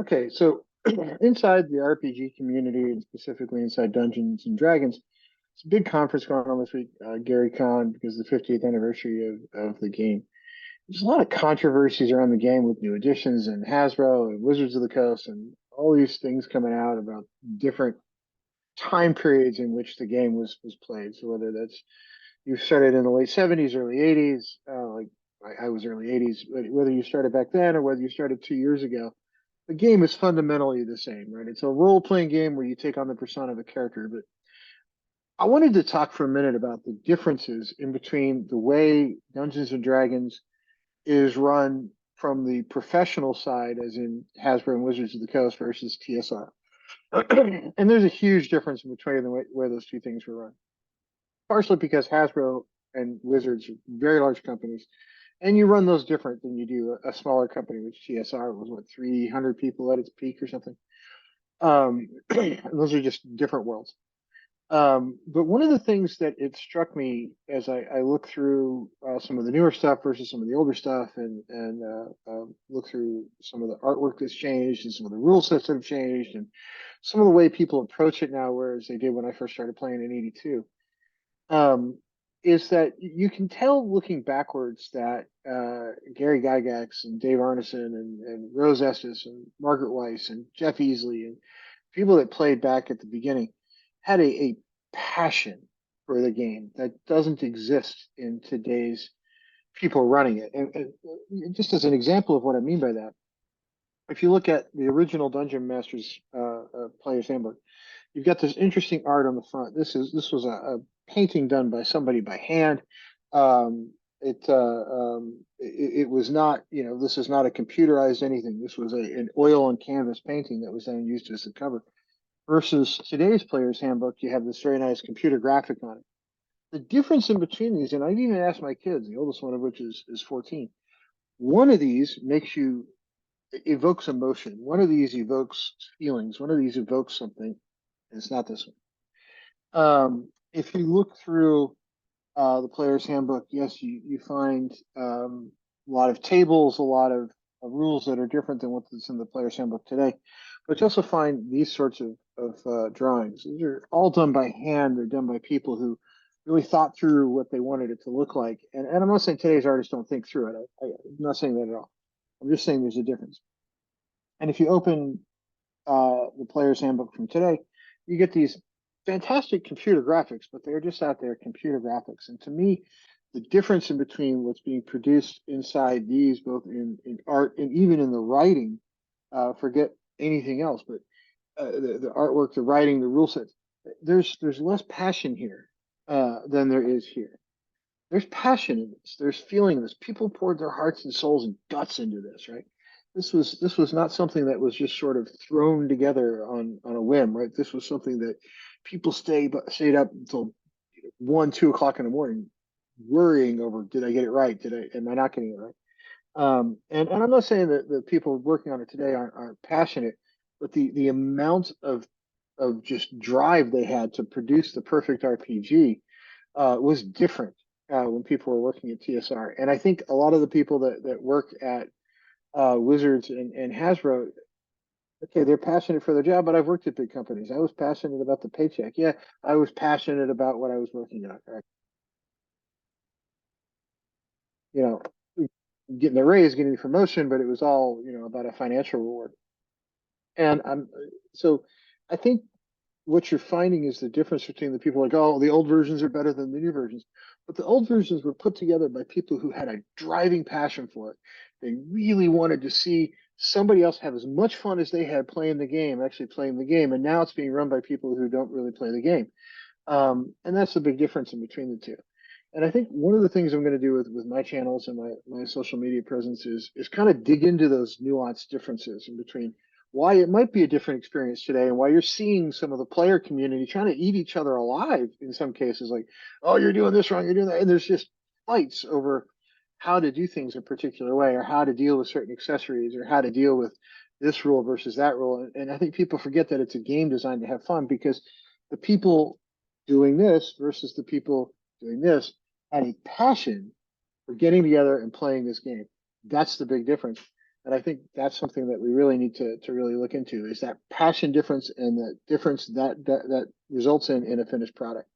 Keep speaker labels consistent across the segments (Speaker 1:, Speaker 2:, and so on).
Speaker 1: Okay, so inside the RPG community, and specifically inside Dungeons and Dragons, it's a big conference going on this week, Gary Con, because of the 50th anniversary of the game. There's a lot of controversies around the game with new additions and Hasbro and Wizards of the Coast and all these things coming out about different time periods in which the game was played. So whether that's you started in the late 70s, early 80s, like I was early 80s, whether you started back then or whether you started 2 years ago, the game is fundamentally the same, right? It's a role-playing game where you take on the persona of a character. But I wanted to talk for a minute about the differences in between the way Dungeons and Dragons is run from the professional side, as in Hasbro and Wizards of the Coast versus TSR. And there's a huge difference in between the way where those two things were run. Partially because Hasbro and Wizards are very large companies, and you run those different than you do a smaller company, which TSR was what 300 people at its peak or something. Those are just different worlds. But one of the things that it struck me as I look through some of the newer stuff versus some of the older stuff, and look through some of the artwork that's changed and some of the rule sets that have changed, and some of the way people approach it now, whereas they did when I first started playing in '82, um, is that you can tell looking backwards that Gary Gygax and Dave Arneson and Rose Estes and Margaret Weiss and Jeff Easley and people that played back at the beginning had a passion for the game that doesn't exist in today's people running it. And just as an example of what I mean by that, if you look at the original Dungeon Masters Player's Handbook, you've got this interesting art on the front. This was a painting done by somebody by hand. It was not, this is not a computerized anything. This was an oil and canvas painting that was then used as the cover. Versus today's player's handbook, you have this very nice computer graphic on it. The difference in between these, and I've even asked my kids, the oldest one of which is 14, one of these makes you evokes emotion. One of these evokes feelings. One of these evokes something. And it's not this one. If you look through the player's handbook, yes, you find a lot of tables, a lot of rules that are different than what's in the player's handbook today. But you also find these sorts of drawings. These are all done by hand. They're done by people who really thought through what they wanted it to look like. And I'm not saying today's artists don't think through it. I'm not saying that at all. I'm just saying there's a difference. And if you open the player's handbook from today, you get these fantastic computer graphics, but they're just out there computer graphics. And to me, the difference in between what's being produced inside these, both in art and even in the writing, forget anything else, but the artwork, the writing, the rule sets, there's less passion here than there is here. There's passion in this. There's feeling in this. People poured their hearts and souls and guts into this, right? This was not something that was just sort of thrown together on a whim, right? This was something that people stayed up until 1, 2 o'clock in the morning, worrying over, did I get it right? Am I not getting it right? And I'm not saying that the people working on it today aren't passionate, but the amount of just drive they had to produce the perfect RPG was different when people were working at TSR. And I think a lot of the people that work at Wizards and Hasbro, okay, they're passionate for their job, but I've worked at big companies. I was passionate about the paycheck. Yeah, I was passionate about what I was working on. Right? You know, getting the raise, getting the promotion, but it was all, about a financial reward. And so I think what you're finding is the difference between the people like, oh, the old versions are better than the new versions. But the old versions were put together by people who had a driving passion for it. They really wanted to see somebody else have as much fun as they had playing the game, actually playing the game. And now it's being run by people who don't really play the game. And that's the big difference in between the two. And I think one of the things I'm going to do with my channels and my social media presence is kind of dig into those nuanced differences in between why it might be a different experience today and why you're seeing some of the player community trying to eat each other alive in some cases, like, oh, you're doing this wrong, you're doing that. And there's just fights over how to do things a particular way or how to deal with certain accessories or how to deal with this rule versus that rule. And I think people forget that it's a game designed to have fun because the people doing this versus the people doing this had a passion for getting together and playing this game. That's the big difference. And I think that's something that we really need to really look into, is that passion difference and the difference that results in a finished product.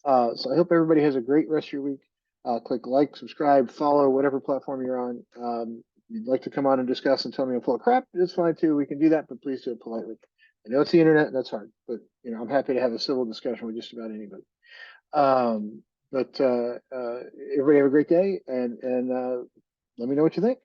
Speaker 1: So I hope everybody has a great rest of your week. Click like, subscribe, follow, whatever platform you're on. You'd like to come on and discuss and tell me I'm full of crap, it's fine too. We can do that, but please do it politely. I know it's the internet and that's hard, but I'm happy to have a civil discussion with just about anybody. But everybody have a great day, and let me know what you think.